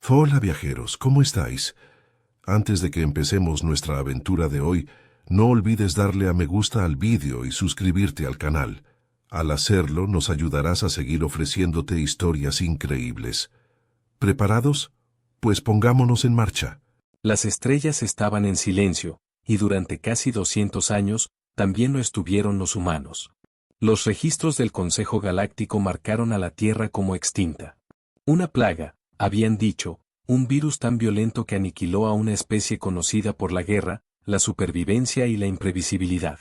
Hola viajeros, ¿cómo estáis? Antes de que empecemos nuestra aventura de hoy, no olvides darle a me gusta al vídeo y suscribirte al canal. Al hacerlo, nos ayudarás a seguir ofreciéndote historias increíbles. ¿Preparados? Pues pongámonos en marcha. Las estrellas estaban en silencio, y durante casi 200 años, también lo estuvieron los humanos. Los registros del Consejo Galáctico marcaron a la Tierra como extinta. Una plaga, habían dicho, un virus tan violento que aniquiló a una especie conocida por la guerra, la supervivencia y la imprevisibilidad.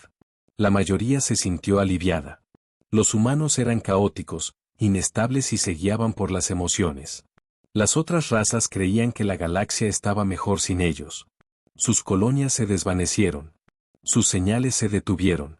La mayoría se sintió aliviada. Los humanos eran caóticos, inestables y se guiaban por las emociones. Las otras razas creían que la galaxia estaba mejor sin ellos. Sus colonias se desvanecieron. Sus señales se detuvieron.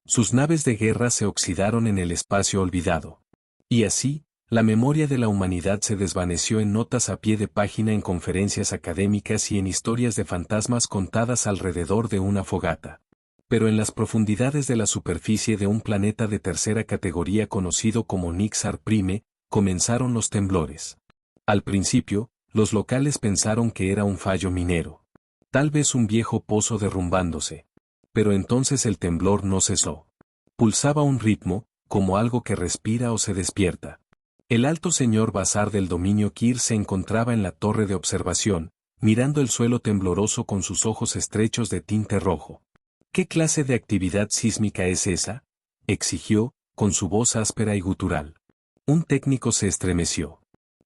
Sus naves de guerra se oxidaron en el espacio olvidado. Y así, la memoria de la humanidad se desvaneció en notas a pie de página en conferencias académicas y en historias de fantasmas contadas alrededor de una fogata. Pero en las profundidades de la superficie de un planeta de tercera categoría conocido como Nixar Prime, comenzaron los temblores. Al principio, los locales pensaron que era un fallo minero. Tal vez un viejo pozo derrumbándose. Pero entonces el temblor no cesó. Pulsaba un ritmo, como algo que respira o se despierta. El alto señor Bazar del dominio Kir se encontraba en la torre de observación, mirando el suelo tembloroso con sus ojos estrechos de tinte rojo. ¿Qué clase de actividad sísmica es esa?, exigió, con su voz áspera y gutural. Un técnico se estremeció.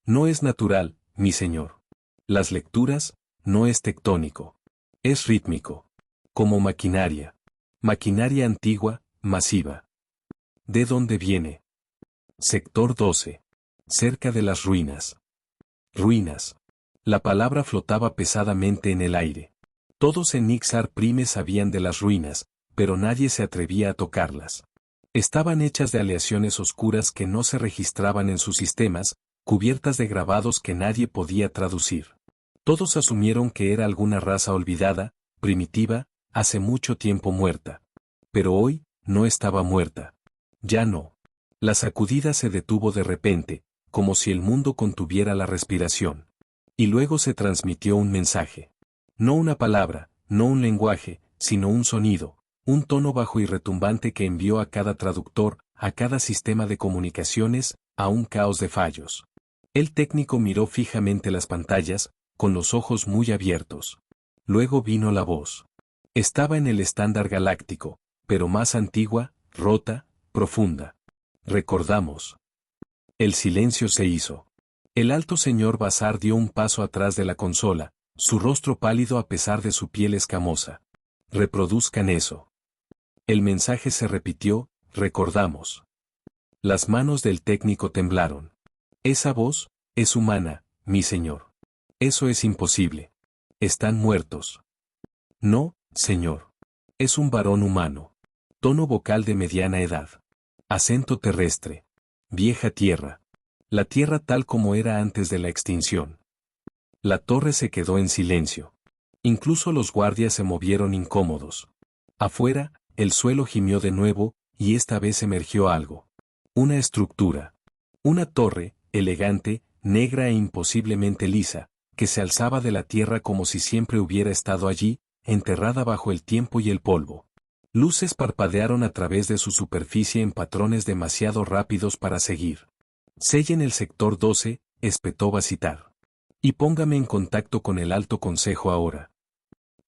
No es natural, mi señor. Las lecturas, no es tectónico. Es rítmico. Como maquinaria. Maquinaria antigua, masiva. ¿De dónde viene? Sector 12. Cerca de las ruinas. Ruinas. La palabra flotaba pesadamente en el aire. Todos en Nixar Prime sabían de las ruinas, pero nadie se atrevía a tocarlas. Estaban hechas de aleaciones oscuras que no se registraban en sus sistemas, cubiertas de grabados que nadie podía traducir. Todos asumieron que era alguna raza olvidada, primitiva, hace mucho tiempo muerta. Pero hoy, no estaba muerta. Ya no. La sacudida se detuvo de repente, como si el mundo contuviera la respiración. Y luego se transmitió un mensaje. No una palabra, no un lenguaje, sino un sonido, un tono bajo y retumbante que envió a cada traductor, a cada sistema de comunicaciones, a un caos de fallos. El técnico miró fijamente las pantallas, con los ojos muy abiertos. Luego vino la voz. Estaba en el estándar galáctico, pero más antigua, rota, profunda. Recordamos. El silencio se hizo. El alto señor Bazar dio un paso atrás de la consola, su rostro pálido a pesar de su piel escamosa. Reproduzcan eso. El mensaje se repitió, recordamos. Las manos del técnico temblaron. Esa voz, es humana, mi señor. Eso es imposible. Están muertos. No, señor. Es un varón humano. Tono vocal de mediana edad. Acento terrestre. Vieja tierra. La tierra tal como era antes de la extinción. La torre se quedó en silencio. Incluso los guardias se movieron incómodos. Afuera, el suelo gimió de nuevo, y esta vez emergió algo. Una estructura. Una torre, elegante, negra e imposiblemente lisa, que se alzaba de la tierra como si siempre hubiera estado allí, enterrada bajo el tiempo y el polvo. Luces parpadearon a través de su superficie en patrones demasiado rápidos para seguir. Sellen el sector 12, espetó Bacitar. Y póngame en contacto con el Alto Consejo ahora.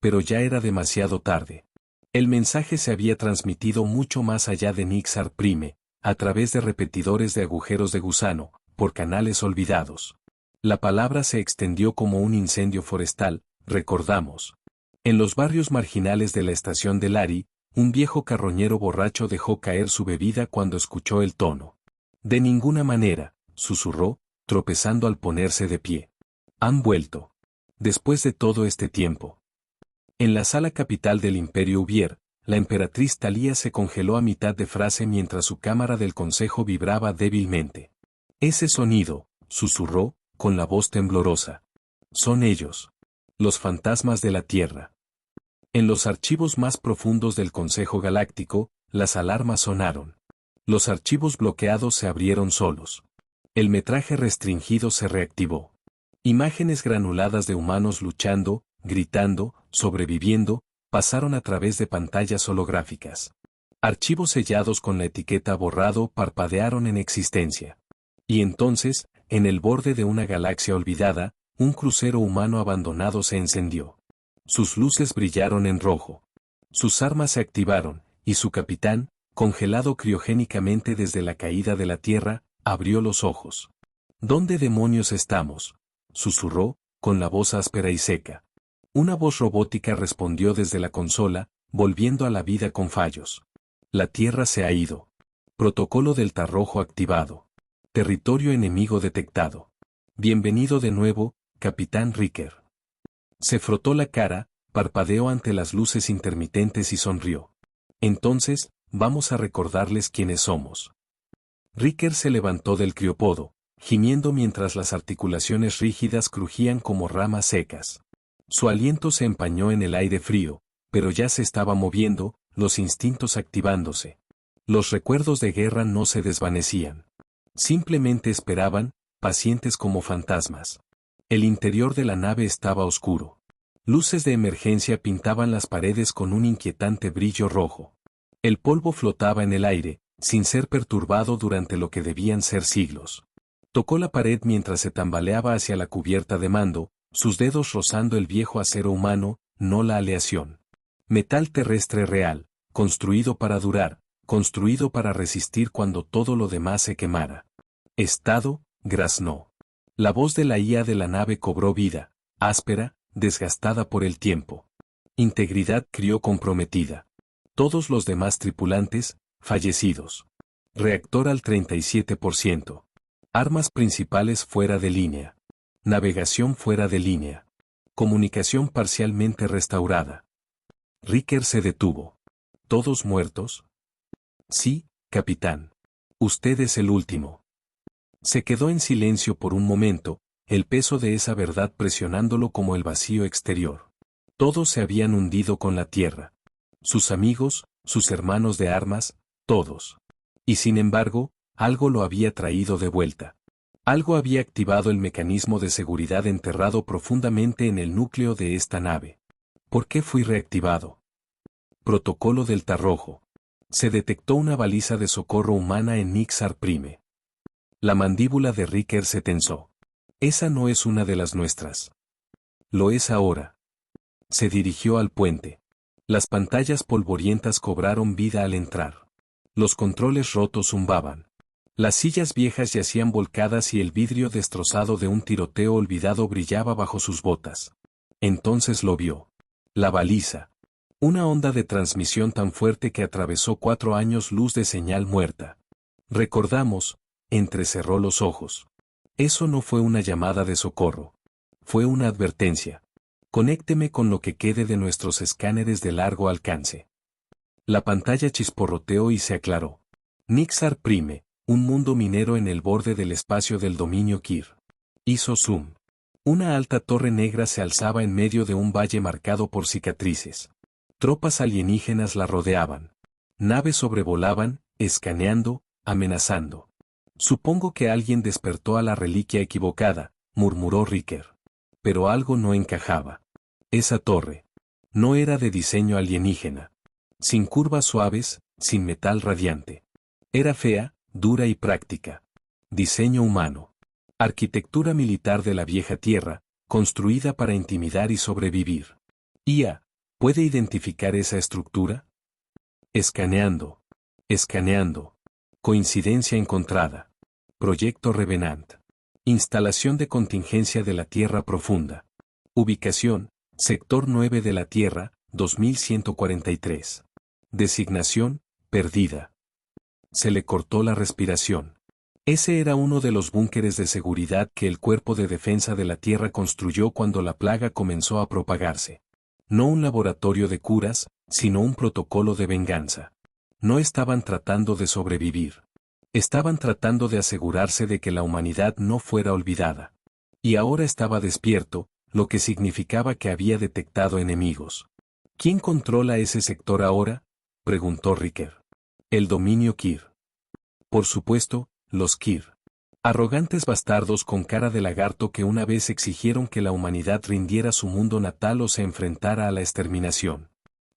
Pero ya era demasiado tarde. El mensaje se había transmitido mucho más allá de Nixar Prime, a través de repetidores de agujeros de gusano, por canales olvidados. La palabra se extendió como un incendio forestal, recordamos. En los barrios marginales de la estación de Lari, un viejo carroñero borracho dejó caer su bebida cuando escuchó el tono. De ninguna manera, susurró, tropezando al ponerse de pie. Han vuelto. Después de todo este tiempo. En la sala capital del Imperio Ubier, la emperatriz Talía se congeló a mitad de frase mientras su cámara del consejo vibraba débilmente. Ese sonido, susurró, con la voz temblorosa. Son ellos. Los fantasmas de la Tierra. En los archivos más profundos del Consejo Galáctico, las alarmas sonaron. Los archivos bloqueados se abrieron solos. El metraje restringido se reactivó. Imágenes granuladas de humanos luchando, gritando, sobreviviendo, pasaron a través de pantallas holográficas. Archivos sellados con la etiqueta borrado parpadearon en existencia. Y entonces, en el borde de una galaxia olvidada, un crucero humano abandonado se encendió. Sus luces brillaron en rojo. Sus armas se activaron, y su capitán, congelado criogénicamente desde la caída de la Tierra, abrió los ojos. ¿Dónde demonios estamos?, susurró, con la voz áspera y seca. Una voz robótica respondió desde la consola, volviendo a la vida con fallos. La Tierra se ha ido. Protocolo del Tarrojo activado. Territorio enemigo detectado. Bienvenido de nuevo, Capitán Riker. Se frotó la cara, parpadeó ante las luces intermitentes y sonrió. Entonces, vamos a recordarles quiénes somos. Riker se levantó del criópodo, gimiendo mientras las articulaciones rígidas crujían como ramas secas. Su aliento se empañó en el aire frío, pero ya se estaba moviendo, los instintos activándose. Los recuerdos de guerra no se desvanecían. Simplemente esperaban, pacientes como fantasmas. El interior de la nave estaba oscuro. Luces de emergencia pintaban las paredes con un inquietante brillo rojo. El polvo flotaba en el aire, sin ser perturbado durante lo que debían ser siglos. Tocó la pared mientras se tambaleaba hacia la cubierta de mando, sus dedos rozando el viejo acero humano, no la aleación. Metal terrestre real, construido para durar, construido para resistir cuando todo lo demás se quemara. Estado, graznó. La voz de la IA de la nave cobró vida, áspera, desgastada por el tiempo. Integridad crió comprometida. Todos los demás tripulantes, fallecidos. Reactor al 37%. Armas principales fuera de línea. Navegación fuera de línea. Comunicación parcialmente restaurada. Riker se detuvo. ¿Todos muertos? Sí, capitán. Usted es el último. Se quedó en silencio por un momento, el peso de esa verdad presionándolo como el vacío exterior. Todos se habían hundido con la Tierra. Sus amigos, sus hermanos de armas, todos. Y sin embargo, algo lo había traído de vuelta. Algo había activado el mecanismo de seguridad enterrado profundamente en el núcleo de esta nave. ¿Por qué fui reactivado? Protocolo del Tarrojo. Se detectó una baliza de socorro humana en Nixar Prime. La mandíbula de Riker se tensó. Esa no es una de las nuestras. Lo es ahora. Se dirigió al puente. Las pantallas polvorientas cobraron vida al entrar. Los controles rotos zumbaban. Las sillas viejas yacían volcadas y el vidrio destrozado de un tiroteo olvidado brillaba bajo sus botas. Entonces lo vio. La baliza. Una onda de transmisión tan fuerte que atravesó 4 años luz de señal muerta. Recordamos, entrecerró los ojos. Eso no fue una llamada de socorro. Fue una advertencia. Conécteme con lo que quede de nuestros escáneres de largo alcance. La pantalla chisporroteó y se aclaró. Nixar Prime, un mundo minero en el borde del espacio del dominio Kir. Hizo zoom. Una alta torre negra se alzaba en medio de un valle marcado por cicatrices. Tropas alienígenas la rodeaban. Naves sobrevolaban, escaneando, amenazando. Supongo que alguien despertó a la reliquia equivocada, murmuró Riker. Pero algo no encajaba. Esa torre. No era de diseño alienígena. Sin curvas suaves, sin metal radiante. Era fea, dura y práctica. Diseño humano. Arquitectura militar de la vieja tierra, construida para intimidar y sobrevivir. IA, ¿puede identificar esa estructura? Escaneando. Escaneando. Coincidencia encontrada. Proyecto Revenant. Instalación de contingencia de la Tierra Profunda. Ubicación, Sector 9 de la Tierra, 2143. Designación, perdida. Se le cortó la respiración. Ese era uno de los búnkeres de seguridad que el Cuerpo de Defensa de la Tierra construyó cuando la plaga comenzó a propagarse. No un laboratorio de curas, sino un protocolo de venganza. No estaban tratando de sobrevivir. Estaban tratando de asegurarse de que la humanidad no fuera olvidada. Y ahora estaba despierto, lo que significaba que había detectado enemigos. ¿Quién controla ese sector ahora?, preguntó Riker. El dominio Kir. Por supuesto, los Kir. Arrogantes bastardos con cara de lagarto que una vez exigieron que la humanidad rindiera su mundo natal o se enfrentara a la exterminación.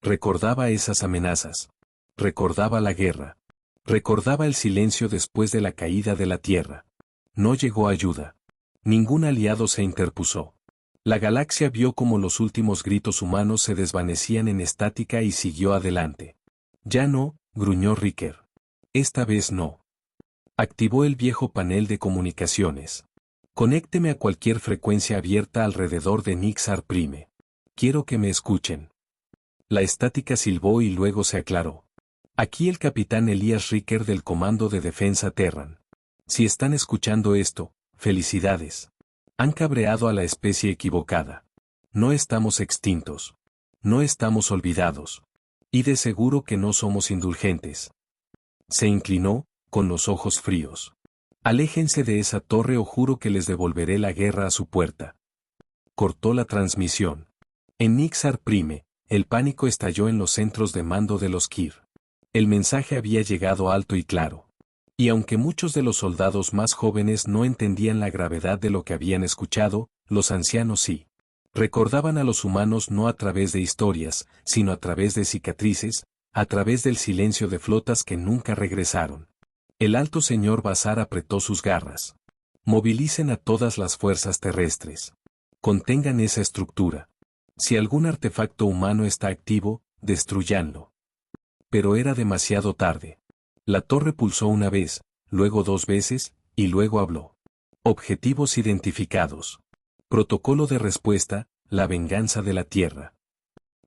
Recordaba esas amenazas. Recordaba la guerra. Recordaba el silencio después de la caída de la Tierra. No llegó ayuda. Ningún aliado se interpuso. La galaxia vio como los últimos gritos humanos se desvanecían en estática y siguió adelante. Ya no, gruñó Riker. Esta vez no. Activó el viejo panel de comunicaciones. Conécteme a cualquier frecuencia abierta alrededor de Nixar Prime. Quiero que me escuchen. La estática silbó y luego se aclaró. Aquí el capitán Elias Riker del Comando de Defensa Terran. Si están escuchando esto, felicidades. Han cabreado a la especie equivocada. No estamos extintos. No estamos olvidados. Y de seguro que no somos indulgentes. Se inclinó, con los ojos fríos. Aléjense de esa torre o juro que les devolveré la guerra a su puerta. Cortó la transmisión. En Nixar Prime, el pánico estalló en los centros de mando de los Kir. El mensaje había llegado alto y claro. Y aunque muchos de los soldados más jóvenes no entendían la gravedad de lo que habían escuchado, los ancianos sí. Recordaban a los humanos no a través de historias, sino a través de cicatrices, a través del silencio de flotas que nunca regresaron. El alto señor Bazar apretó sus garras. Movilicen a todas las fuerzas terrestres. Contengan esa estructura. Si algún artefacto humano está activo, destrúyanlo. Pero era demasiado tarde. La torre pulsó una vez, luego 2 veces, y luego habló. Objetivos identificados. Protocolo de respuesta, la venganza de la Tierra.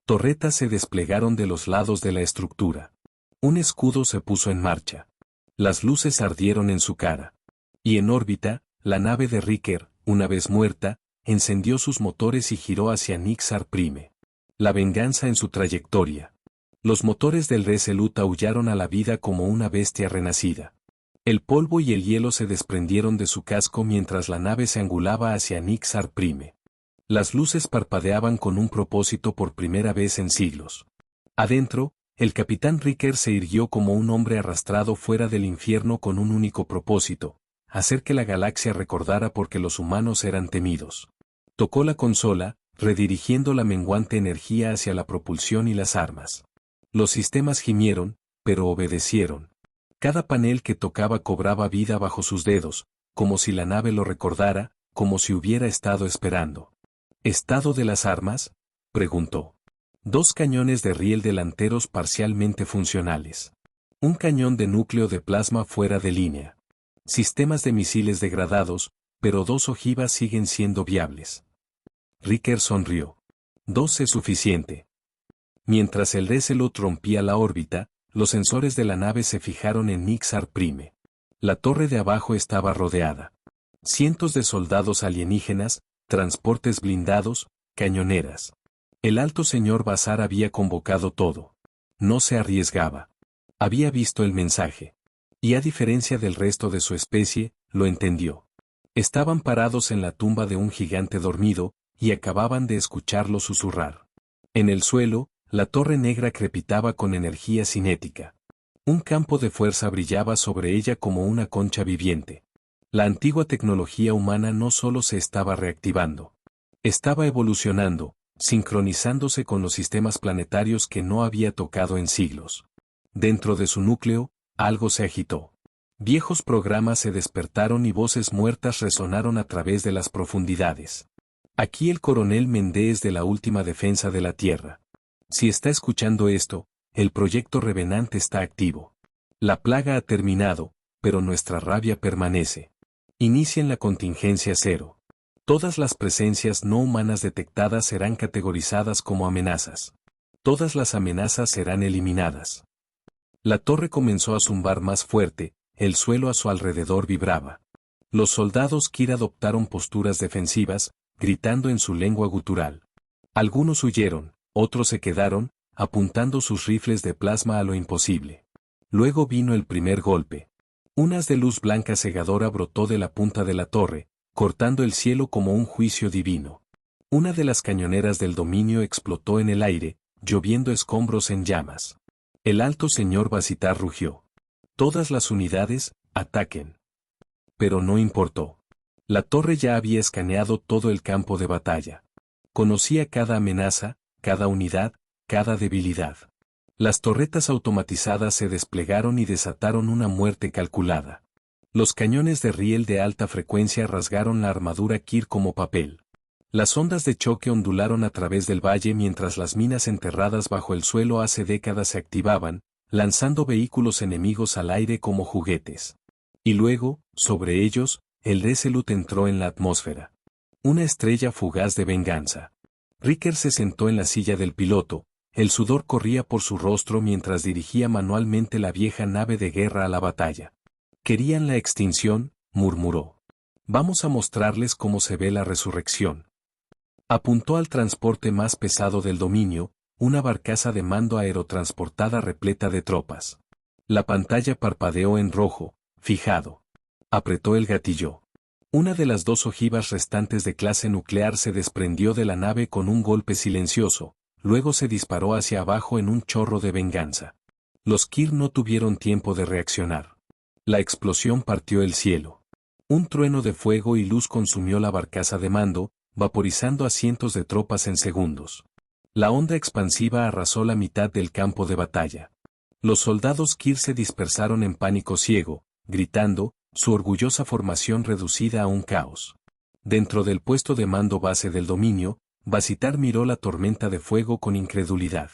Torretas se desplegaron de los lados de la estructura. Un escudo se puso en marcha. Las luces ardieron en su cara. Y en órbita, la nave de Riker, una vez muerta, encendió sus motores y giró hacia Nixar Prime. La venganza en su trayectoria. Los motores del Resolute aullaron a la vida como una bestia renacida. El polvo y el hielo se desprendieron de su casco mientras la nave se angulaba hacia Nixar Prime. Las luces parpadeaban con un propósito por primera vez en siglos. Adentro, el capitán Riker se irguió como un hombre arrastrado fuera del infierno con un único propósito: hacer que la galaxia recordara por qué los humanos eran temidos. Tocó la consola, redirigiendo la menguante energía hacia la propulsión y las armas. Los sistemas gimieron, pero obedecieron. Cada panel que tocaba cobraba vida bajo sus dedos, como si la nave lo recordara, como si hubiera estado esperando. ¿Estado de las armas?, preguntó. 2 cañones de riel delanteros parcialmente funcionales. Un cañón de núcleo de plasma fuera de línea. Sistemas de misiles degradados, pero 2 ojivas siguen siendo viables. Riker sonrió. 2 es suficiente. Mientras el Resolute rompía la órbita, los sensores de la nave se fijaron en Nixar Prime. La torre de abajo estaba rodeada. Cientos de soldados alienígenas, transportes blindados, cañoneras. El alto señor Bazar había convocado todo. No se arriesgaba. Había visto el mensaje. Y a diferencia del resto de su especie, lo entendió. Estaban parados en la tumba de un gigante dormido, y acababan de escucharlo susurrar. En el suelo, la torre negra crepitaba con energía cinética. Un campo de fuerza brillaba sobre ella como una concha viviente. La antigua tecnología humana no solo se estaba reactivando. Estaba evolucionando, sincronizándose con los sistemas planetarios que no había tocado en siglos. Dentro de su núcleo, algo se agitó. Viejos programas se despertaron y voces muertas resonaron a través de las profundidades. Aquí el coronel Méndez de la última defensa de la Tierra. Si está escuchando esto, el proyecto Revenant está activo. La plaga ha terminado, pero nuestra rabia permanece. Inicien la contingencia 0. Todas las presencias no humanas detectadas serán categorizadas como amenazas. Todas las amenazas serán eliminadas. La torre comenzó a zumbar más fuerte, el suelo a su alrededor vibraba. Los soldados Kir adoptaron posturas defensivas, gritando en su lengua gutural. Algunos huyeron, otros se quedaron, apuntando sus rifles de plasma a lo imposible. Luego vino el primer golpe. Un haz de luz blanca cegadora brotó de la punta de la torre, cortando el cielo como un juicio divino. Una de las cañoneras del dominio explotó en el aire, lloviendo escombros en llamas. El alto señor Basitar rugió. Todas las unidades, ataquen. pero no importó. La torre ya había escaneado todo el campo de batalla. Conocía cada amenaza, cada unidad, cada debilidad. Las torretas automatizadas se desplegaron y desataron una muerte calculada. Los cañones de riel de alta frecuencia rasgaron la armadura Kir como papel. Las ondas de choque ondularon a través del valle mientras las minas enterradas bajo el suelo hace décadas se activaban, lanzando vehículos enemigos al aire como juguetes. Y luego, sobre ellos, el Resolute entró en la atmósfera. Una estrella fugaz de venganza. Riker se sentó en la silla del piloto, el sudor corría por su rostro mientras dirigía manualmente la vieja nave de guerra a la batalla. Querían la extinción, murmuró. Vamos a mostrarles cómo se ve la resurrección. Apuntó al transporte más pesado del dominio, una barcaza de mando aerotransportada repleta de tropas. La pantalla parpadeó en rojo, fijado. Apretó el gatillo. Una de las dos ojivas restantes de clase nuclear se desprendió de la nave con un golpe silencioso, luego se disparó hacia abajo en un chorro de venganza. Los Kir no tuvieron tiempo de reaccionar. La explosión partió el cielo. Un trueno de fuego y luz consumió la barcaza de mando, vaporizando a cientos de tropas en segundos. La onda expansiva arrasó la mitad del campo de batalla. Los soldados Kir se dispersaron en pánico ciego, gritando, su orgullosa formación reducida a un caos. Dentro del puesto de mando base del dominio, Basitar miró la tormenta de fuego con incredulidad.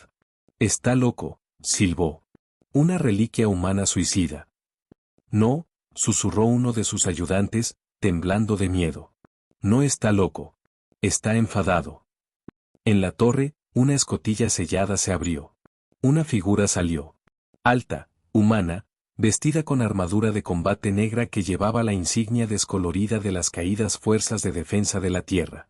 «Está loco», silbó. «Una reliquia humana suicida». «No», susurró uno de sus ayudantes, temblando de miedo. «No está loco. Está enfadado». En la torre, una escotilla sellada se abrió. Una figura salió. Alta, humana, vestida con armadura de combate negra que llevaba la insignia descolorida de las caídas fuerzas de defensa de la tierra.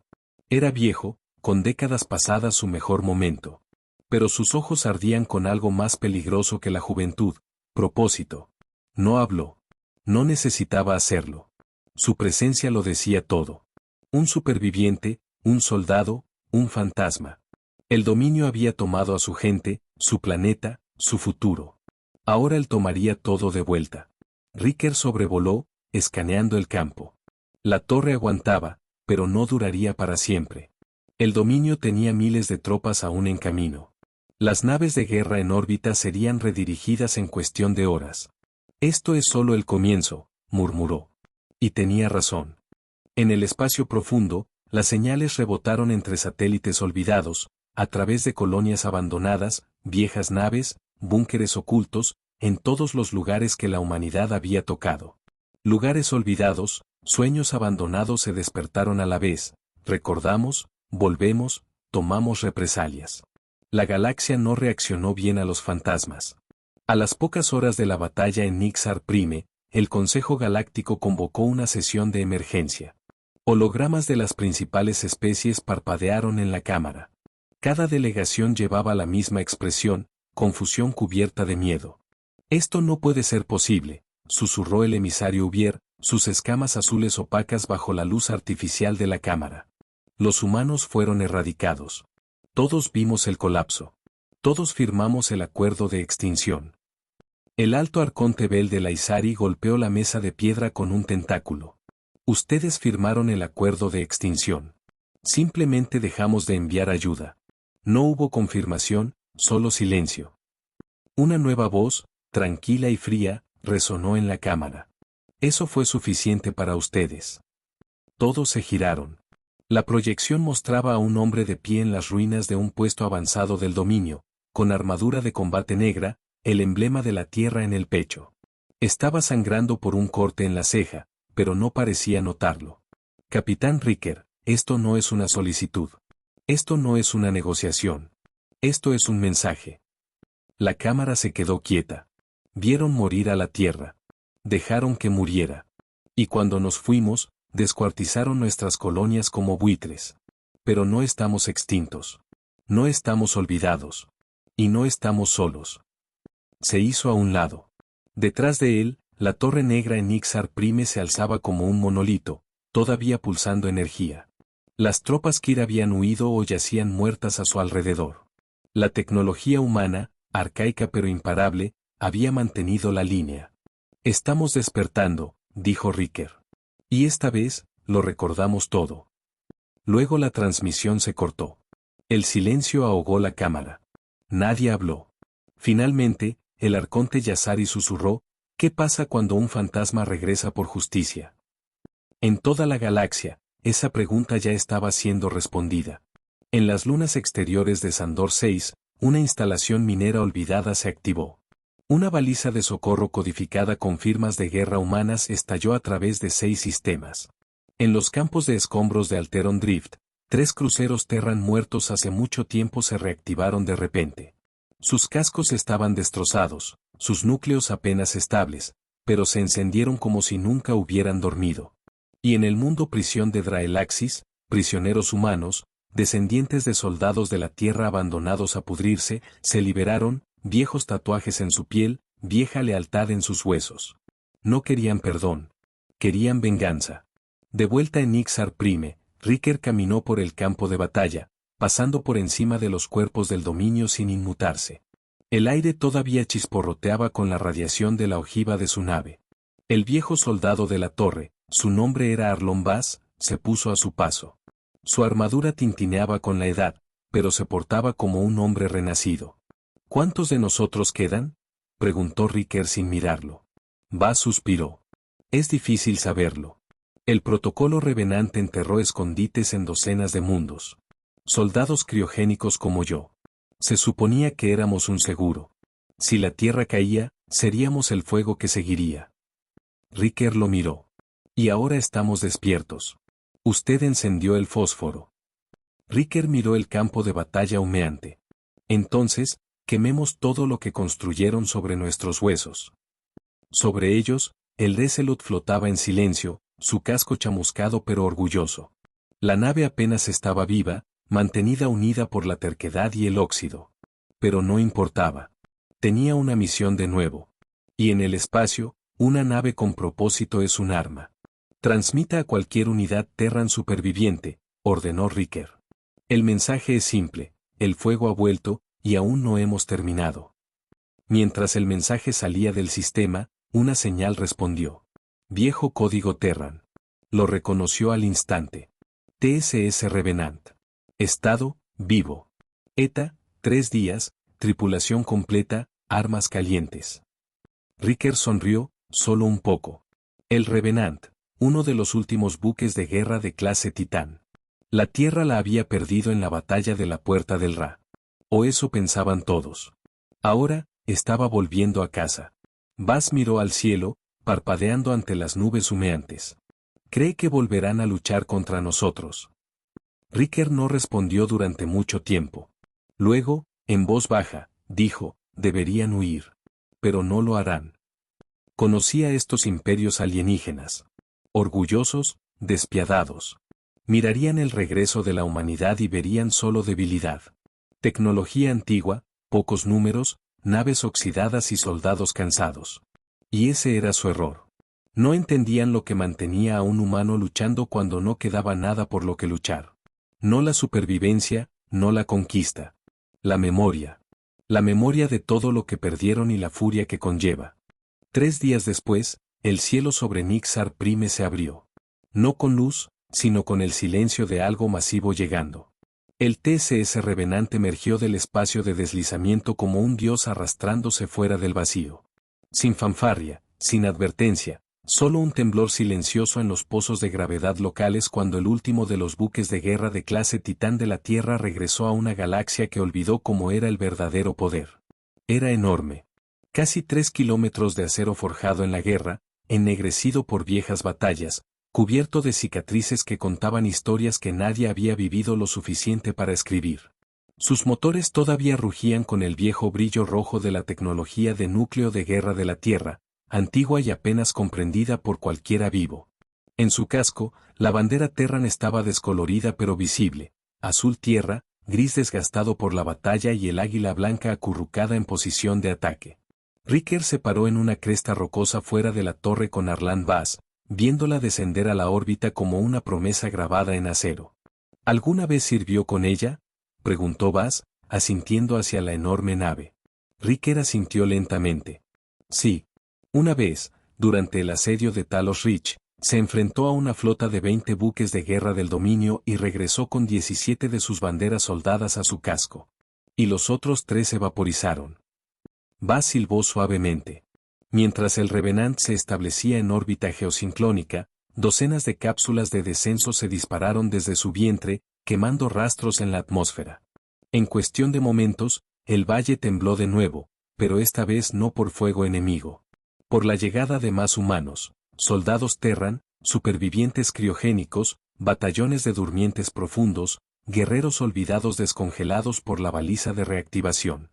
Era viejo, con décadas pasadas su mejor momento. Pero sus ojos ardían con algo más peligroso que la juventud, propósito. No habló. No necesitaba hacerlo. Su presencia lo decía todo. Un superviviente, un soldado, un fantasma. El dominio había tomado a su gente, su planeta, su futuro. Ahora él tomaría todo de vuelta. Riker sobrevoló, escaneando el campo. La torre aguantaba, pero no duraría para siempre. El dominio tenía miles de tropas aún en camino. Las naves de guerra en órbita serían redirigidas en cuestión de horas. Esto es solo el comienzo, murmuró. Y tenía razón. En el espacio profundo, las señales rebotaron entre satélites olvidados, a través de colonias abandonadas, viejas naves, búnkeres ocultos, en todos los lugares que la humanidad había tocado. Lugares olvidados, sueños abandonados se despertaron a la vez, recordamos, volvemos, tomamos represalias. La galaxia no reaccionó bien a los fantasmas. A las pocas horas de la batalla en Nixar Prime, el Consejo Galáctico convocó una sesión de emergencia. Hologramas de las principales especies parpadearon en la cámara. Cada delegación llevaba la misma expresión, confusión cubierta de miedo. «Esto no puede ser posible», susurró el emisario Ubier, sus escamas azules opacas bajo la luz artificial de la cámara. Los humanos fueron erradicados. Todos vimos el colapso. Todos firmamos el acuerdo de extinción. El alto arconte Bel de la Isari golpeó la mesa de piedra con un tentáculo. Ustedes firmaron el acuerdo de extinción. Simplemente dejamos de enviar ayuda. No hubo confirmación, solo silencio. Una nueva voz, tranquila y fría, resonó en la cámara. Eso fue suficiente para ustedes. Todos se giraron. La proyección mostraba a un hombre de pie en las ruinas de un puesto avanzado del dominio, con armadura de combate negra, el emblema de la Tierra en el pecho. Estaba sangrando por un corte en la ceja, pero no parecía notarlo. Capitán Riker, esto no es una solicitud. Esto no es una negociación. Esto es un mensaje. La cámara se quedó quieta. Vieron morir a la Tierra. Dejaron que muriera. Y cuando nos fuimos, descuartizaron nuestras colonias como buitres. Pero no estamos extintos. No estamos olvidados. Y no estamos solos. Se hizo a un lado. Detrás de él, la torre negra en Ixar Prime se alzaba como un monolito, todavía pulsando energía. Las tropas Kir habían huido o yacían muertas a su alrededor. La tecnología humana, arcaica pero imparable, había mantenido la línea. Estamos despertando, dijo Riker. Y esta vez, lo recordamos todo. Luego la transmisión se cortó. El silencio ahogó la cámara. Nadie habló. Finalmente, el arconte Yasari susurró: ¿qué pasa cuando un fantasma regresa por justicia? En toda la galaxia, esa pregunta ya estaba siendo respondida. En las lunas exteriores de Sandor 6, una instalación minera olvidada se activó. Una baliza de socorro codificada con firmas de guerra humanas estalló a través de 6 sistemas. En los campos de escombros de Alteron Drift, 3 cruceros Terran muertos hace mucho tiempo se reactivaron de repente. Sus cascos estaban destrozados, sus núcleos apenas estables, pero se encendieron como si nunca hubieran dormido. Y en el mundo prisión de Draelaxis, prisioneros humanos, descendientes de soldados de la Tierra abandonados a pudrirse, se liberaron, viejos tatuajes en su piel, vieja lealtad en sus huesos. No querían perdón. Querían venganza. De vuelta en Ixar Prime, Riker caminó por el campo de batalla, pasando por encima de los cuerpos del dominio sin inmutarse. El aire todavía chisporroteaba con la radiación de la ojiva de su nave. El viejo soldado de la torre, su nombre era Arlon Bass, se puso a su paso. Su armadura tintineaba con la edad, pero se portaba como un hombre renacido. ¿Cuántos de nosotros quedan?, preguntó Riker sin mirarlo. Bass suspiró. Es difícil saberlo. El protocolo Revenant enterró escondites en docenas de mundos. Soldados criogénicos como yo. Se suponía que éramos un seguro. Si la Tierra caía, seríamos el fuego que seguiría. Riker lo miró. Y ahora estamos despiertos. Usted encendió el fósforo. Riker miró el campo de batalla humeante. Entonces, quememos todo lo que construyeron sobre nuestros huesos. Sobre ellos, el Resolute flotaba en silencio, su casco chamuscado pero orgulloso. La nave apenas estaba viva, mantenida unida por la terquedad y el óxido. Pero no importaba. Tenía una misión de nuevo. Y en el espacio, una nave con propósito es un arma. Transmita a cualquier unidad Terran superviviente, ordenó Riker. El mensaje es simple: el fuego ha vuelto, y aún no hemos terminado. Mientras el mensaje salía del sistema, una señal respondió. Viejo código Terran. Lo reconoció al instante. TSS Revenant. Estado, vivo. ETA, 3 días, tripulación completa, armas calientes. Riker sonrió, solo un poco. El Revenant, uno de los últimos buques de guerra de clase Titán. La Tierra la había perdido en la batalla de la Puerta del Ra. O eso pensaban todos. Ahora, estaba volviendo a casa. Bass miró al cielo, parpadeando ante las nubes humeantes. ¿Cree que volverán a luchar contra nosotros? Riker no respondió durante mucho tiempo. Luego, en voz baja, dijo: deberían huir. Pero no lo harán. Conocía estos imperios alienígenas. Orgullosos, despiadados. Mirarían el regreso de la humanidad y verían solo debilidad. Tecnología antigua, pocos números, naves oxidadas y soldados cansados. Y ese era su error. No entendían lo que mantenía a un humano luchando cuando no quedaba nada por lo que luchar. No la supervivencia, no la conquista. La memoria. La memoria de todo lo que perdieron y la furia que conlleva. 3 días después, el cielo sobre Nixar Prime se abrió. No con luz, sino con el silencio de algo masivo llegando. El TSS Revenant emergió del espacio de deslizamiento como un dios arrastrándose fuera del vacío. Sin fanfarria, sin advertencia, solo un temblor silencioso en los pozos de gravedad locales cuando el último de los buques de guerra de clase Titán de la Tierra regresó a una galaxia que olvidó cómo era el verdadero poder. Era enorme. Casi 3 kilómetros de acero forjado en la guerra, ennegrecido por viejas batallas, cubierto de cicatrices que contaban historias que nadie había vivido lo suficiente para escribir. Sus motores todavía rugían con el viejo brillo rojo de la tecnología de núcleo de guerra de la Tierra, antigua y apenas comprendida por cualquiera vivo. En su casco, la bandera Terran estaba descolorida pero visible, azul tierra, gris desgastado por la batalla y el águila blanca acurrucada en posición de ataque. Riker se paró en una cresta rocosa fuera de la torre con Arlan Bass, viéndola descender a la órbita como una promesa grabada en acero. ¿Alguna vez sirvió con ella?, preguntó Bass, asintiendo hacia la enorme nave. Riker asintió lentamente. Sí. Una vez, durante el asedio de Talos Ridge, Se enfrentó a una flota de 20 buques de guerra del dominio y regresó con 17 de sus banderas soldadas a su casco. Y los otros 3 se vaporizaron. Bass silbó suavemente. Mientras el Revenant se establecía en órbita geosincrónica, docenas de cápsulas de descenso se dispararon desde su vientre, quemando rastros en la atmósfera. En cuestión de momentos, el valle tembló de nuevo, pero esta vez no por fuego enemigo. Por la llegada de más humanos, soldados Terran, supervivientes criogénicos, batallones de durmientes profundos, guerreros olvidados descongelados por la baliza de reactivación.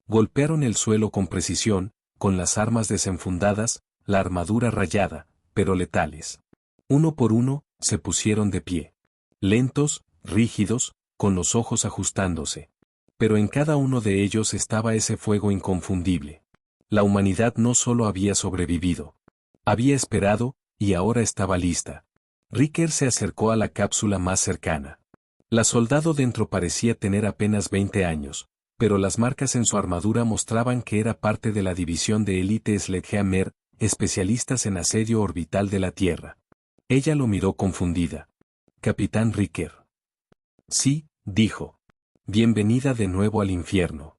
Golpearon el suelo con precisión, con las armas desenfundadas, la armadura rayada, pero letales. Uno por uno, se pusieron de pie. Lentos, rígidos, con los ojos ajustándose. Pero en cada uno de ellos estaba ese fuego inconfundible. La humanidad no solo había sobrevivido. Había esperado, y ahora estaba lista. Riker se acercó a la cápsula más cercana. La soldado dentro parecía tener apenas 20 años, pero las marcas en su armadura mostraban que era parte de la división de élite Sledgehammer, especialistas en asedio orbital de la Tierra. Ella lo miró confundida. «Capitán Riker». «Sí», dijo. «Bienvenida de nuevo al infierno».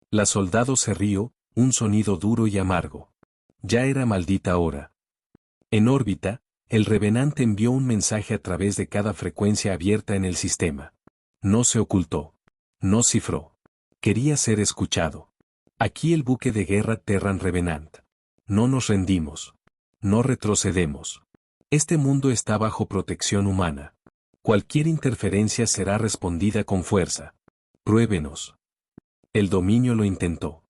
La soldado se rió, un sonido duro y amargo. Ya era maldita hora. En órbita, el Revenant envió un mensaje a través de cada frecuencia abierta en el sistema. No se ocultó. No cifró. Quería ser escuchado. Aquí el buque de guerra Terran Revenant. No nos rendimos. No retrocedemos. Este mundo está bajo protección humana. Cualquier interferencia será respondida con fuerza. Pruébenos. El dominio lo intentó.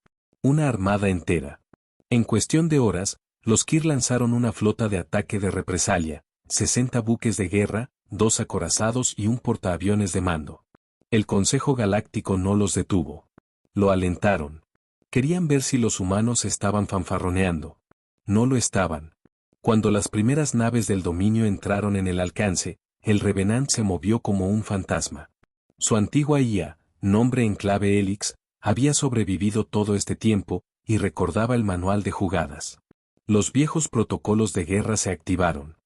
Una armada entera. En cuestión de horas, los Kir lanzaron una flota de ataque de represalia, 60 buques de guerra, 2 acorazados y un portaaviones de mando. El Consejo Galáctico no los detuvo. Lo alentaron. Querían ver si los humanos estaban fanfarroneando. No lo estaban. Cuando las primeras naves del dominio entraron en el alcance, el Revenant se movió como un fantasma. Su antigua IA, nombre en clave Helix, había sobrevivido todo este tiempo, y recordaba el manual de jugadas. Los viejos protocolos de guerra se activaron.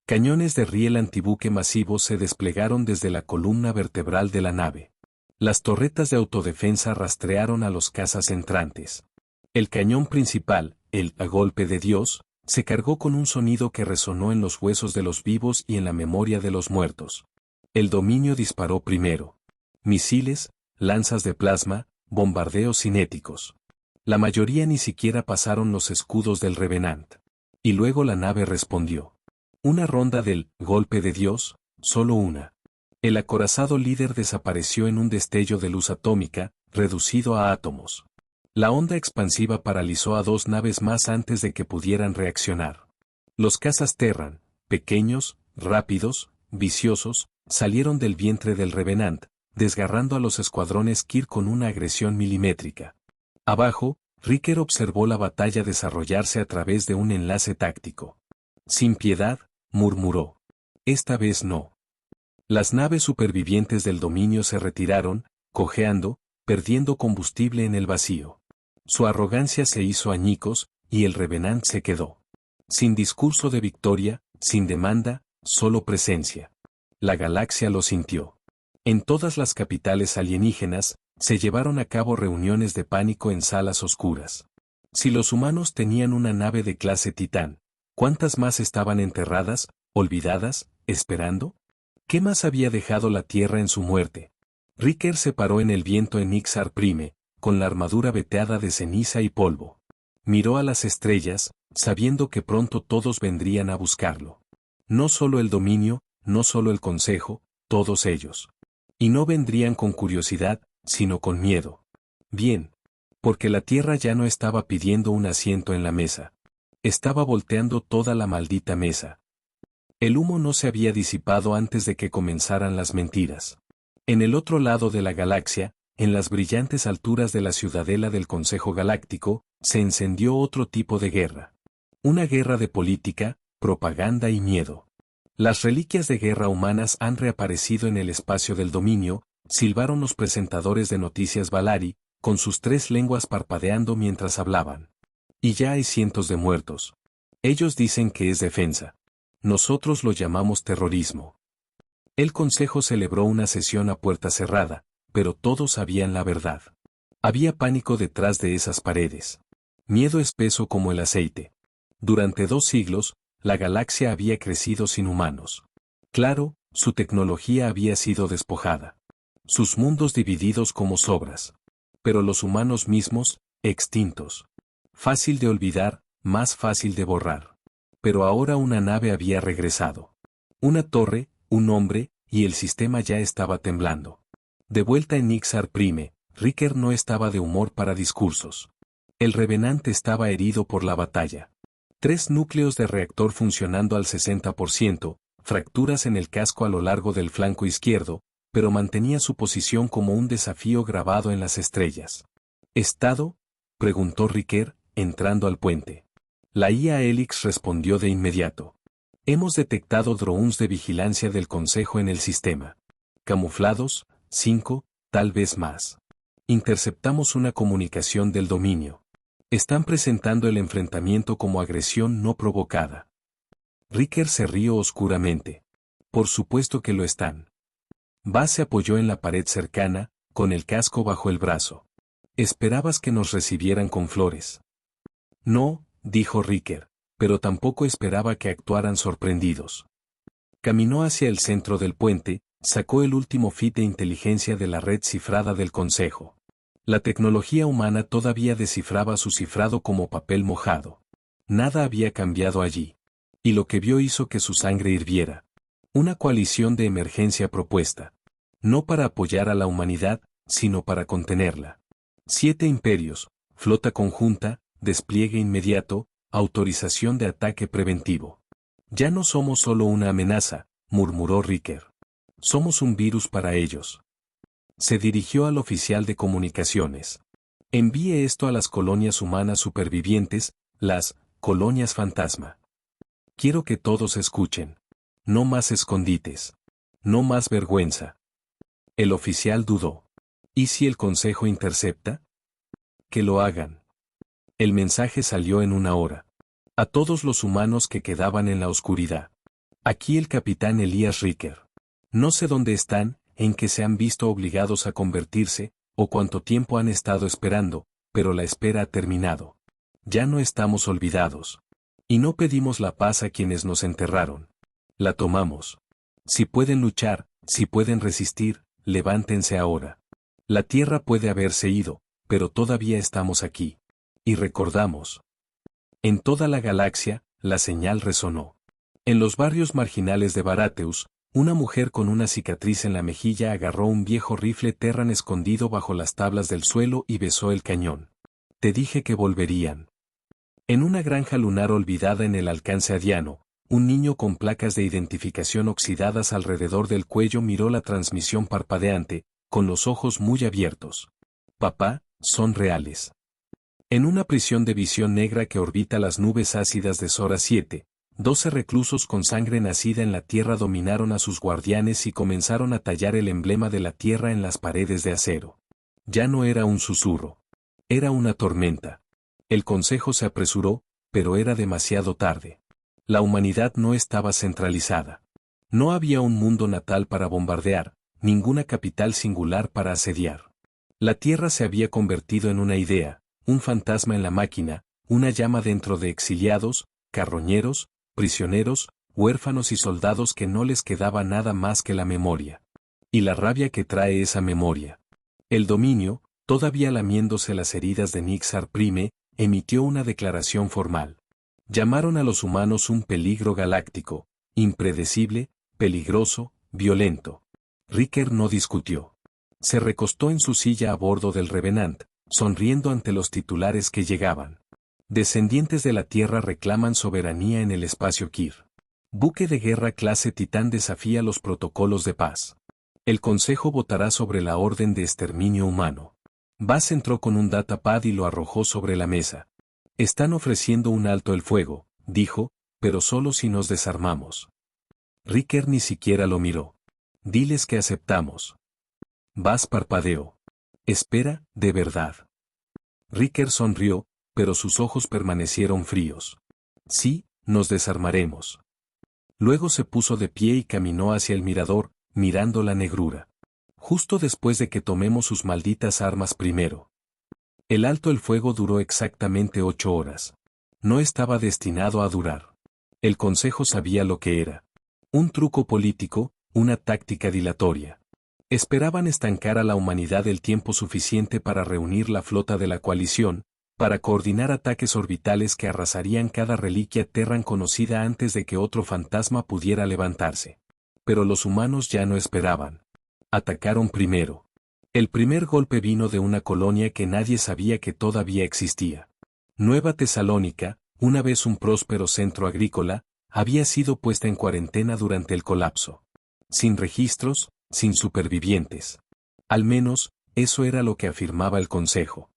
Cañones de riel antibuque masivos se desplegaron desde la columna vertebral de la nave. Las torretas de autodefensa rastrearon a los cazas entrantes. El cañón principal, el «a golpe de Dios», se cargó con un sonido que resonó en los huesos de los vivos y en la memoria de los muertos. El dominio disparó primero. Misiles, lanzas de plasma, bombardeos cinéticos. La mayoría ni siquiera pasaron los escudos del Revenant. Y luego la nave respondió. Una ronda del «golpe de Dios», solo una. El acorazado líder desapareció en un destello de luz atómica, reducido a átomos. La onda expansiva paralizó a 2 naves más antes de que pudieran reaccionar. Los cazas Terran, pequeños, rápidos, viciosos, salieron del vientre del Revenant, desgarrando a los escuadrones Kir con una agresión milimétrica. Abajo, Riker observó la batalla desarrollarse a través de un enlace táctico. «Sin piedad», murmuró. «Esta vez no». Las naves supervivientes del dominio se retiraron, cojeando, perdiendo combustible en el vacío. Su arrogancia se hizo añicos, y el Revenant se quedó. Sin discurso de victoria, sin demanda, solo presencia. La galaxia lo sintió. En todas las capitales alienígenas, se llevaron a cabo reuniones de pánico en salas oscuras. Si los humanos tenían una nave de clase Titán, ¿cuántas más estaban enterradas, olvidadas, esperando? ¿Qué más había dejado la Tierra en su muerte? Riker se paró en el viento en Ixar Prime, con la armadura veteada de ceniza y polvo. Miró a las estrellas, sabiendo que pronto todos vendrían a buscarlo. No solo el dominio, no solo el consejo, todos ellos. Y no vendrían con curiosidad, sino con miedo. Bien. Porque la Tierra ya no estaba pidiendo un asiento en la mesa. Estaba volteando toda la maldita mesa. El humo no se había disipado antes de que comenzaran las mentiras. En el otro lado de la galaxia, en las brillantes alturas de la ciudadela del Consejo Galáctico, se encendió otro tipo de guerra. Una guerra de política, propaganda y miedo. Las reliquias de guerra humanas han reaparecido en el espacio del dominio, silbaron los presentadores de noticias Valari, con sus 3 lenguas parpadeando mientras hablaban. Y ya hay cientos de muertos. Ellos dicen que es defensa. Nosotros lo llamamos terrorismo. El Consejo celebró una sesión a puerta cerrada, pero todos sabían la verdad. Había pánico detrás de esas paredes. Miedo espeso como el aceite. Durante 2 siglos, la galaxia había crecido sin humanos. Claro, su tecnología había sido despojada. Sus mundos divididos como sobras. Pero los humanos mismos, extintos. Fácil de olvidar, más fácil de borrar. Pero ahora una nave había regresado. Una torre, un hombre, y el sistema ya estaba temblando. De vuelta en Nixar Prime, Riker no estaba de humor para discursos. El Revenant estaba herido por la batalla. 3 núcleos de reactor funcionando al 60%, fracturas en el casco a lo largo del flanco izquierdo, pero mantenía su posición como un desafío grabado en las estrellas. ¿Estado?, preguntó Riker, entrando al puente. La IA Helix respondió de inmediato. Hemos detectado drones de vigilancia del Consejo en el sistema. Camuflados, 5, tal vez más. Interceptamos una comunicación del dominio. Están presentando el enfrentamiento como agresión no provocada. Riker se rió oscuramente. Por supuesto que lo están. Bas se apoyó en la pared cercana, con el casco bajo el brazo. ¿Esperabas que nos recibieran con flores? No, dijo Riker, pero tampoco esperaba que actuaran sorprendidos. Caminó hacia el centro del puente, sacó el último feed de inteligencia de la red cifrada del Consejo. La tecnología humana todavía descifraba su cifrado como papel mojado. Nada había cambiado allí. Y lo que vio hizo que su sangre hirviera. Una coalición de emergencia propuesta. No para apoyar a la humanidad, sino para contenerla. 7 imperios, flota conjunta, despliegue inmediato, autorización de ataque preventivo. Ya no somos solo una amenaza, murmuró Riker. Somos un virus para ellos. Se dirigió al oficial de comunicaciones. Envíe esto a las colonias humanas supervivientes, las colonias fantasma. Quiero que todos escuchen. No más escondites. No más vergüenza. El oficial dudó. ¿Y si el Consejo intercepta? Que lo hagan. El mensaje salió en 1 hora. A todos los humanos que quedaban en la oscuridad. Aquí el capitán Elías Riker. No sé dónde están, en que se han visto obligados a convertirse, o cuánto tiempo han estado esperando, pero la espera ha terminado. Ya no estamos olvidados. Y no pedimos la paz a quienes nos enterraron. La tomamos. Si pueden luchar, si pueden resistir, levántense ahora. La Tierra puede haberse ido, pero todavía estamos aquí. Y recordamos. En toda la galaxia, la señal resonó. En los barrios marginales de Baratheus, una mujer con una cicatriz en la mejilla agarró un viejo rifle Terran escondido bajo las tablas del suelo y besó el cañón. Te dije que volverían. En una granja lunar olvidada en el alcance adiano, un niño con placas de identificación oxidadas alrededor del cuello miró la transmisión parpadeante, con los ojos muy abiertos. Papá, son reales. En una prisión de visión negra que orbita las nubes ácidas de Sora 7, 12 reclusos con sangre nacida en la Tierra dominaron a sus guardianes y comenzaron a tallar el emblema de la Tierra en las paredes de acero. Ya no era un susurro. Era una tormenta. El Consejo se apresuró, pero era demasiado tarde. La humanidad no estaba centralizada. No había un mundo natal para bombardear, ninguna capital singular para asediar. La Tierra se había convertido en una idea, un fantasma en la máquina, una llama dentro de exiliados, carroñeros, prisioneros, huérfanos y soldados que no les quedaba nada más que la memoria. Y la rabia que trae esa memoria. El dominio, todavía lamiéndose las heridas de Nixar Prime, emitió una declaración formal. Llamaron a los humanos un peligro galáctico, impredecible, peligroso, violento. Riker no discutió. Se recostó en su silla a bordo del Revenant, sonriendo ante los titulares que llegaban. Descendientes de la Tierra reclaman soberanía en el espacio Kir. Buque de guerra clase Titán desafía los protocolos de paz. El Consejo votará sobre la orden de exterminio humano. Bas entró con un datapad y lo arrojó sobre la mesa. Están ofreciendo un alto el fuego, dijo, pero solo si nos desarmamos. Riker ni siquiera lo miró. Diles que aceptamos. Bas parpadeó. Espera, de verdad. Riker sonrió, pero sus ojos permanecieron fríos. Sí, nos desarmaremos. Luego se puso de pie y caminó hacia el mirador, mirando la negrura. Justo después de que tomemos sus malditas armas primero. El alto el fuego duró exactamente 8 horas. No estaba destinado a durar. El Consejo sabía lo que era. Un truco político, una táctica dilatoria. Esperaban estancar a la humanidad el tiempo suficiente para reunir la flota de la coalición, para coordinar ataques orbitales que arrasarían cada reliquia Terran conocida antes de que otro fantasma pudiera levantarse. Pero los humanos ya no esperaban. Atacaron primero. El primer golpe vino de una colonia que nadie sabía que todavía existía. Nueva Tesalónica, una vez un próspero centro agrícola, había sido puesta en cuarentena durante el colapso. Sin registros, sin supervivientes. Al menos, eso era lo que afirmaba el Consejo.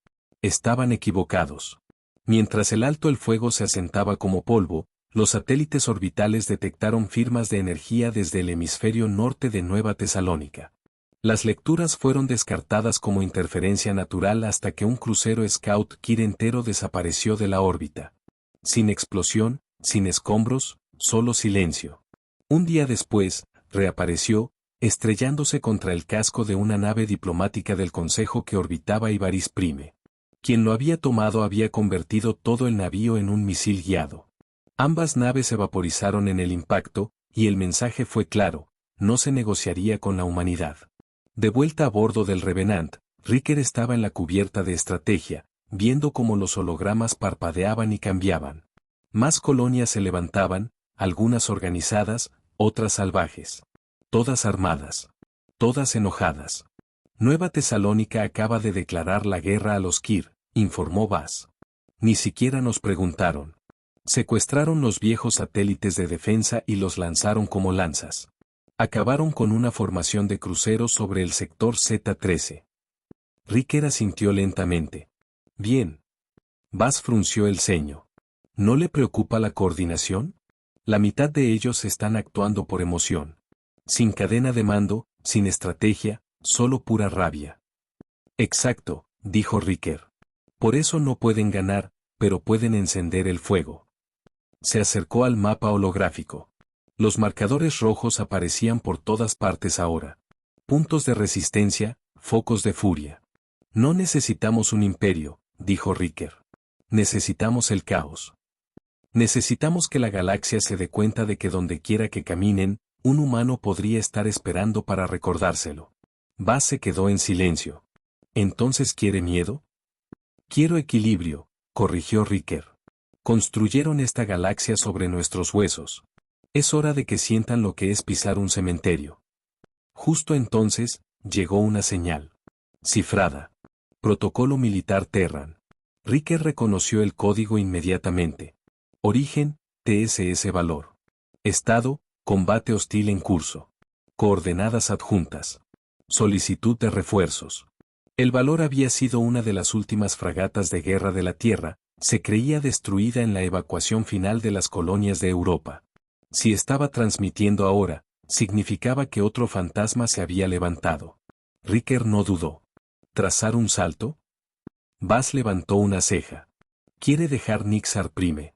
Estaban equivocados. Mientras el alto el fuego se asentaba como polvo, los satélites orbitales detectaron firmas de energía desde el hemisferio norte de Nueva Tesalónica. Las lecturas fueron descartadas como interferencia natural hasta que un crucero Scout Kir entero desapareció de la órbita. Sin explosión, sin escombros, solo silencio. Un día después, reapareció, estrellándose contra el casco de una nave diplomática del Consejo que orbitaba Ibaris Prime. Quien lo había tomado había convertido todo el navío en un misil guiado. Ambas naves se vaporizaron en el impacto, y el mensaje fue claro: no se negociaría con la humanidad. De vuelta a bordo del Revenant, Riker estaba en la cubierta de estrategia, viendo cómo los hologramas parpadeaban y cambiaban. Más colonias se levantaban, algunas organizadas, otras salvajes. Todas armadas. Todas enojadas. Nueva Tesalónica acaba de declarar la guerra a los Kir, informó Vaz. Ni siquiera nos preguntaron. Secuestraron los viejos satélites de defensa y los lanzaron como lanzas. Acabaron con una formación de cruceros sobre el sector Z-13. Riker asintió lentamente. Bien. Vaz frunció el ceño. ¿No le preocupa la coordinación? La mitad de ellos están actuando por emoción. Sin cadena de mando, sin estrategia, solo pura rabia. Exacto, dijo Riker. Por eso no pueden ganar, pero pueden encender el fuego. Se acercó al mapa holográfico. Los marcadores rojos aparecían por todas partes ahora. Puntos de resistencia, focos de furia. No necesitamos un imperio, dijo Riker. Necesitamos el caos. Necesitamos que la galaxia se dé cuenta de que donde quiera que caminen, un humano podría estar esperando para recordárselo. Vaz se quedó en silencio. ¿Entonces quiere miedo? Quiero equilibrio, corrigió Riker. Construyeron esta galaxia sobre nuestros huesos. Es hora de que sientan lo que es pisar un cementerio. Justo entonces, llegó una señal. Cifrada. Protocolo militar Terran. Riker reconoció el código inmediatamente. Origen, TSS valor. Estado, combate hostil en curso. Coordenadas adjuntas. Solicitud de refuerzos. El valor había sido una de las últimas fragatas de guerra de la Tierra, se creía destruida en la evacuación final de las colonias de Europa. Si estaba transmitiendo ahora, significaba que otro fantasma se había levantado. Riker no dudó. ¿Trazar un salto? Vaz levantó una ceja. ¿Quiere dejar Nixar Prime?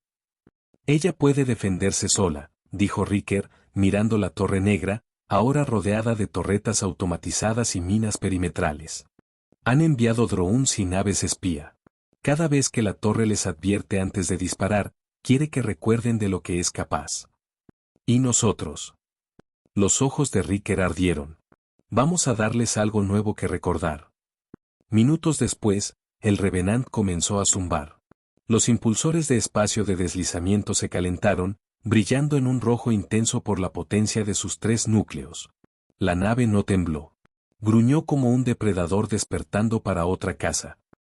Ella puede defenderse sola, dijo Riker, mirando la Torre Negra, ahora rodeada de torretas automatizadas y minas perimetrales. Han enviado drones y naves espía. Cada vez que la torre les advierte antes de disparar, quiere que recuerden de lo que es capaz. ¿Y nosotros? Los ojos de Riker ardieron. Vamos a darles algo nuevo que recordar. Minutos después, el Revenant comenzó a zumbar. Los impulsores de espacio de deslizamiento se calentaron, brillando en un rojo intenso por la potencia de sus 3 núcleos. La nave no tembló. Gruñó como un depredador despertando para otra caza.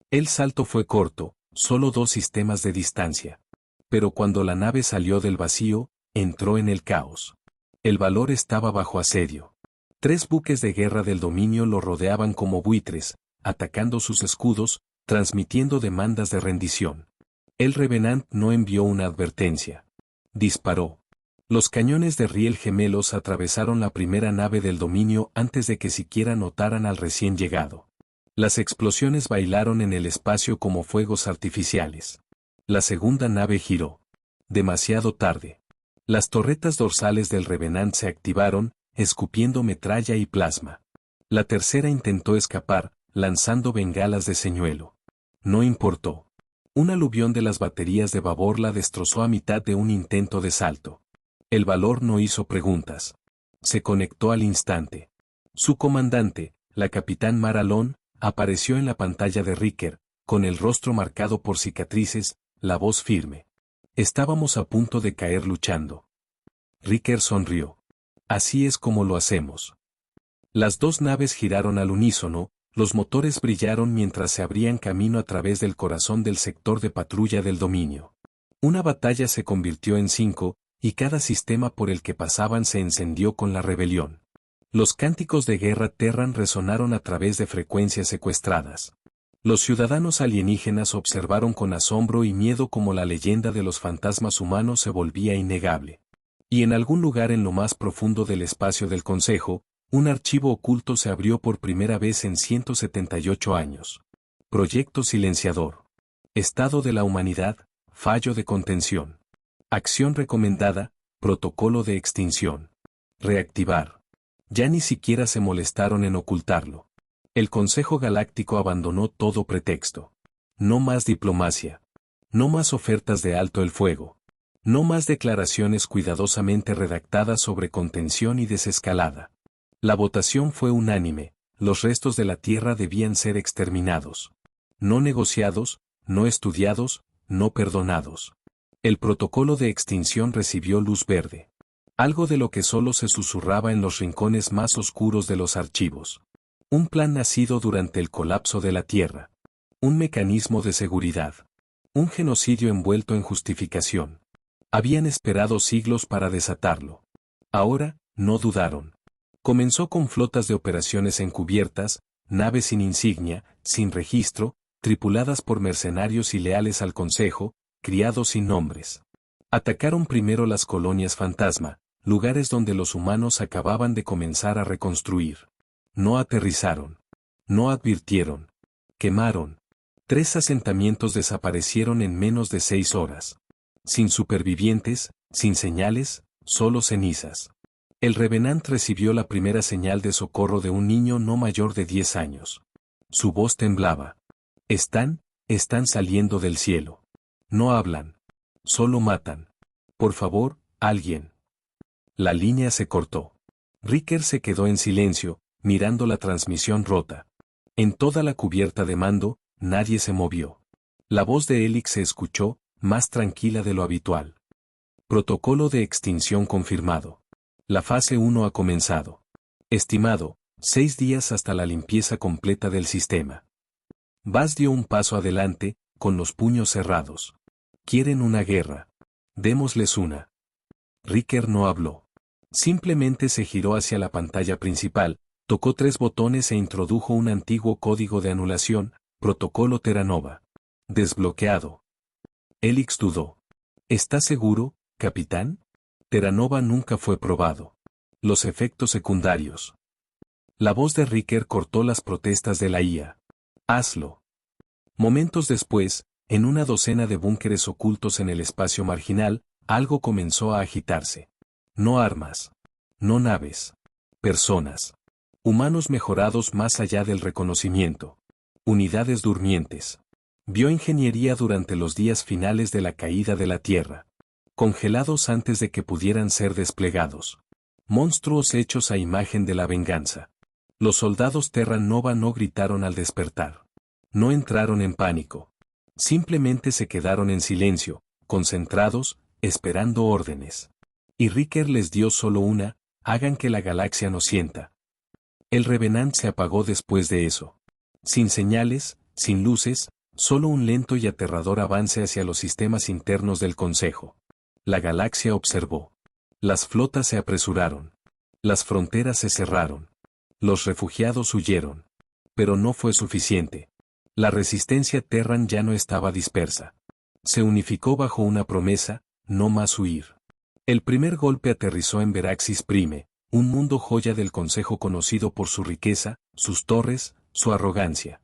El salto fue corto, solo 2 sistemas de distancia. Pero cuando la nave salió del vacío, entró en el caos. El valor estaba bajo asedio. 3 buques de guerra del dominio lo rodeaban como buitres, atacando sus escudos, transmitiendo demandas de rendición. El Revenant no envió una advertencia. Disparó. Los cañones de riel gemelos atravesaron la primera nave del dominio antes de que siquiera notaran al recién llegado. Las explosiones bailaron en el espacio como fuegos artificiales. La segunda nave giró. Demasiado tarde. Las torretas dorsales del Revenant se activaron, escupiendo metralla y plasma. La tercera intentó escapar, lanzando bengalas de señuelo. No importó. Un aluvión de las baterías de babor la destrozó a mitad de un intento de salto. El Valor no hizo preguntas. Se conectó al instante. Su comandante, la capitán Maralón, apareció en la pantalla de Riker, con el rostro marcado por cicatrices, la voz firme. Estábamos a punto de caer luchando. Riker sonrió. Así es como lo hacemos. Las dos naves giraron al unísono, los motores brillaron mientras se abrían camino a través del corazón del sector de patrulla del dominio. Una batalla se convirtió en 5, y cada sistema por el que pasaban se encendió con la rebelión. Los cánticos de guerra Terran resonaron a través de frecuencias secuestradas. Los ciudadanos alienígenas observaron con asombro y miedo cómo la leyenda de los fantasmas humanos se volvía innegable. Y en algún lugar en lo más profundo del espacio del Consejo, un archivo oculto se abrió por primera vez en 178 años. Proyecto silenciador. Estado de la humanidad, fallo de contención. Acción recomendada, protocolo de extinción. Reactivar. Ya ni siquiera se molestaron en ocultarlo. El Consejo Galáctico abandonó todo pretexto. No más diplomacia. No más ofertas de alto el fuego. No más declaraciones cuidadosamente redactadas sobre contención y desescalada. La votación fue unánime, los restos de la Tierra debían ser exterminados. No negociados, no estudiados, no perdonados. El protocolo de extinción recibió luz verde. Algo de lo que solo se susurraba en los rincones más oscuros de los archivos. Un plan nacido durante el colapso de la Tierra. Un mecanismo de seguridad. Un genocidio envuelto en justificación. Habían esperado siglos para desatarlo. Ahora, no dudaron. Comenzó con flotas de operaciones encubiertas, naves sin insignia, sin registro, tripuladas por mercenarios y leales al Consejo, criados sin nombres. Atacaron primero las colonias fantasma, lugares donde los humanos acababan de comenzar a reconstruir. No aterrizaron. No advirtieron. Quemaron. 3 asentamientos desaparecieron en menos de 6 horas. Sin supervivientes, sin señales, solo cenizas. El Revenant recibió la primera señal de socorro de un niño no mayor de 10 años. Su voz temblaba. Están saliendo del cielo. No hablan. Solo matan. Por favor, alguien. La línea se cortó. Riker se quedó en silencio, mirando la transmisión rota. En toda la cubierta de mando, nadie se movió. La voz de Helix se escuchó, más tranquila de lo habitual. Protocolo de extinción confirmado. La fase 1 ha comenzado. Estimado, 6 días hasta la limpieza completa del sistema. Vaz dio un paso adelante, con los puños cerrados. Quieren una guerra. Démosles una. Riker no habló. Simplemente se giró hacia la pantalla principal, tocó 3 botones e introdujo un antiguo código de anulación, protocolo Terranova. Desbloqueado. Helix dudó. ¿Está seguro, capitán? Terranova nunca fue probado. Los efectos secundarios. La voz de Riker cortó las protestas de la IA. Hazlo. Momentos después, en una docena de búnkeres ocultos en el espacio marginal, algo comenzó a agitarse. No armas. No naves. Personas. Humanos mejorados más allá del reconocimiento. Unidades durmientes. Bioingeniería durante los días finales de la caída de la Tierra. Congelados antes de que pudieran ser desplegados. Monstruos hechos a imagen de la venganza. Los soldados Terra Nova no gritaron al despertar. No entraron en pánico. Simplemente se quedaron en silencio, concentrados, esperando órdenes. Y Riker les dio solo una: hagan que la galaxia nos sienta. El Revenant se apagó después de eso. Sin señales, sin luces, solo un lento y aterrador avance hacia los sistemas internos del Consejo. La galaxia observó. Las flotas se apresuraron. Las fronteras se cerraron. Los refugiados huyeron. Pero no fue suficiente. La resistencia Terran ya no estaba dispersa. Se unificó bajo una promesa: no más huir. El primer golpe aterrizó en Veraxis Prime, un mundo joya del Consejo conocido por su riqueza, sus torres, su arrogancia.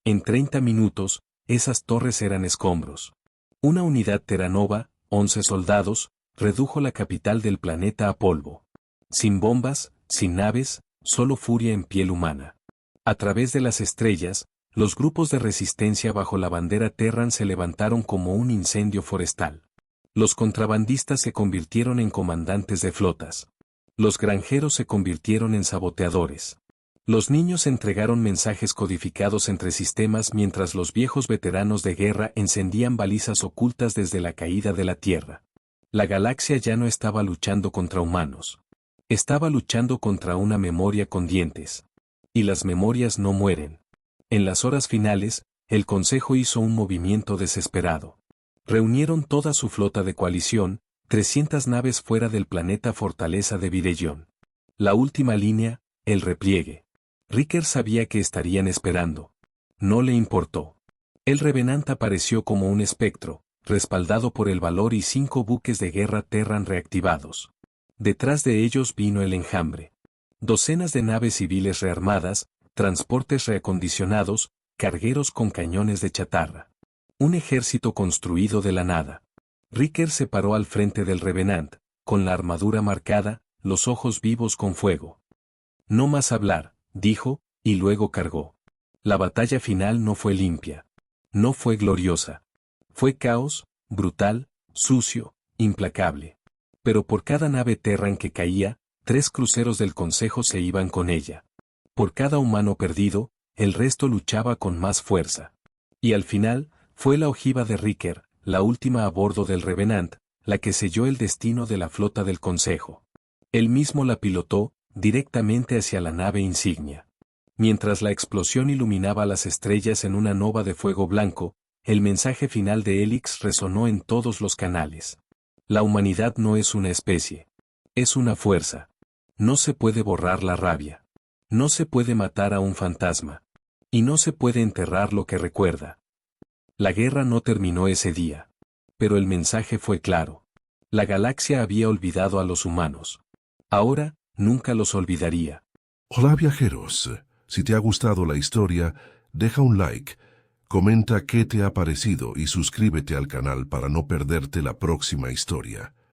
En 30 minutos, esas torres eran escombros. Una unidad Terranova, 11 soldados, redujo la capital del planeta a polvo. Sin bombas, sin naves, solo furia en piel humana. A través de las estrellas, los grupos de resistencia bajo la bandera Terran se levantaron como un incendio forestal. Los contrabandistas se convirtieron en comandantes de flotas. Los granjeros se convirtieron en saboteadores. Los niños entregaron mensajes codificados entre sistemas mientras los viejos veteranos de guerra encendían balizas ocultas desde la caída de la Tierra. La galaxia ya no estaba luchando contra humanos. Estaba luchando contra una memoria con dientes. Y las memorias no mueren. En las horas finales, el Consejo hizo un movimiento desesperado. Reunieron toda su flota de coalición, 300 naves fuera del planeta Fortaleza de Videllón. La última línea, el repliegue. Riker sabía que estarían esperando. No le importó. El Revenant apareció como un espectro, respaldado por el valor y 5 buques de guerra Terran reactivados. Detrás de ellos vino el enjambre. Docenas de naves civiles rearmadas, transportes reacondicionados, cargueros con cañones de chatarra. Un ejército construido de la nada. Riker se paró al frente del Revenant, con la armadura marcada, los ojos vivos con fuego. No más hablar, dijo, y luego cargó. La batalla final no fue limpia. No fue gloriosa. Fue caos, brutal, sucio, implacable. Pero por cada nave Terran que caía, 3 cruceros del Consejo se iban con ella. Por cada humano perdido, el resto luchaba con más fuerza. Y al final, fue la ojiva de Riker, la última a bordo del Revenant, la que selló el destino de la flota del Consejo. Él mismo la pilotó, directamente hacia la nave insignia. Mientras la explosión iluminaba las estrellas en una nova de fuego blanco, el mensaje final de Helix resonó en todos los canales. La humanidad no es una especie. Es una fuerza. No se puede borrar la rabia. No se puede matar a un fantasma. Y no se puede enterrar lo que recuerda. La guerra no terminó ese día. Pero el mensaje fue claro. La galaxia había olvidado a los humanos. Ahora, nunca los olvidaría. Hola viajeros, si te ha gustado la historia, deja un like, comenta qué te ha parecido y suscríbete al canal para no perderte la próxima historia.